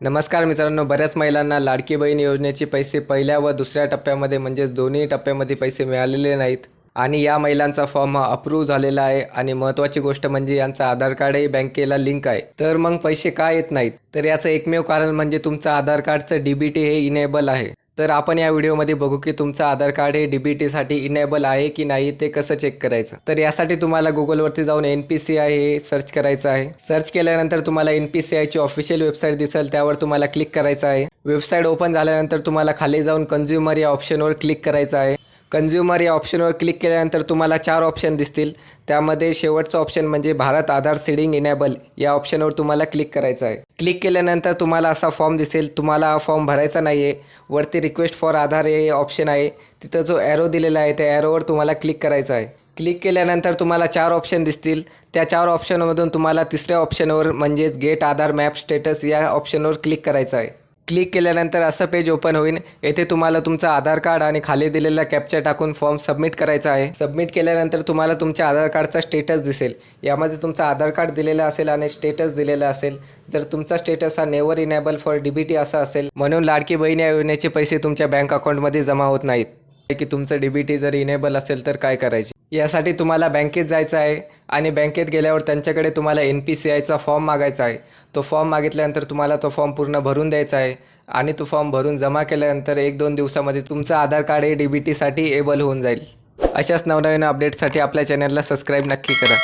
नमस्कार मित्रांनो, बऱ्याच महिलांना लाडकी बहीण योजनेचे पैसे पहिल्या व दुसऱ्या टप्प्यामध्ये म्हणजेच दोन्ही टप्प्यामध्ये पैसे मिळालेले नाहीत आणि या महिलांचा फॉर्म हा अप्रूव्ह झालेला आहे आणि महत्त्वाची गोष्ट म्हणजे यांचं आधार कार्डही बँकेला लिंक आहे. तर मग पैसे का येत नाहीत? तर याचं एकमेव कारण म्हणजे तुमचं आधार कार्डचं DBT हे इनेबल आहे. तर आपण या व्हिडिओमध्ये बघू की तुमचं आधार कार्ड हे DBTसाठी इनेबल आहे की नाही ते कसं चेक करायचं. तर यासाठी तुम्हाला गुगलवरती जाऊन NPCI हे सर्च करायचं आहे. सर्च केल्यानंतर तुम्हाला NPCIची ऑफिशियल वेबसाईट दिसेल, त्यावर तुम्हाला क्लिक करायचं आहे. वेबसाईट ओपन झाल्यानंतर तुम्हाला खाली जाऊन कन्झ्युमर या ऑप्शनवर क्लिक करायचं आहे. कन्झ्युमर या ऑप्शनवर क्लिक केल्यानंतर तुम्हाला 4 ऑप्शन दिसतील. त्यामध्ये शेवटचं ऑप्शन म्हणजे भारत आधार सीडिंग इनेबल या ऑप्शनवर तुम्हाला क्लिक करायचं आहे. क्लिक केल्यानंतर तुम्हाला असा फॉर्म दिसेल. तुम्हाला हा फॉर्म भरायचा नाही आहे. वरती रिक्वेस्ट फॉर आधार हे ऑप्शन आहे, तिथं जो ॲरो दिलेला आहे त्या ॲरोवर तुम्हाला क्लिक करायचं आहे. क्लिक केल्यानंतर तुम्हाला 4 ऑप्शन दिसतील. त्या 4 ऑप्शनमधून तुम्हाला तिसऱ्या ऑप्शनवर म्हणजेच गेट आधार मॅप स्टेटस या ऑप्शनवर क्लिक करायचं आहे. क्लिक केल्यानंतर असं पेज ओपन होईल. येथे तुम्हाला तुमचं आधार कार्ड आणि खाली दिलेला कॅप्चा टाकून फॉर्म सबमिट करायचा आहे. सबमिट केल्यानंतर तुम्हाला तुमच्या आधार कार्डचा स्टेटस दिसेल. यामध्ये तुमचं आधार कार्ड दिलेलं असेल आणि स्टेटस दिलेलं असेल. जर तुमचा स्टेटस हा नेवर इनेबल फॉर DBT असा असेल, म्हणून लाडकी बहीण या योजनेचे पैसे तुमच्या बँक अकाउंटमध्ये जमा होत नाहीत. की तुमचं DBT जर इनेबल असेल तर काय करायचे? यासाठी तुम्हाला बँकेत जायचं आहे आणि बँकेत गेल्यावर त्यांच्याकडे तुम्हाला NPCIचा फॉर्म मागायचा आहे. तो फॉर्म मागितल्यानंतर तुम्हाला तो फॉर्म पूर्ण भरून द्यायचा आहे आणि तो फॉर्म भरून जमा केल्यानंतर 1-2 दिवसामध्ये तुमचं आधार कार्ड हे DBTसाठी एबल होऊन जाईल. अशाच नवनवीन अपडेट्ससाठी आपल्या चॅनलला सबस्क्राईब नक्की करा.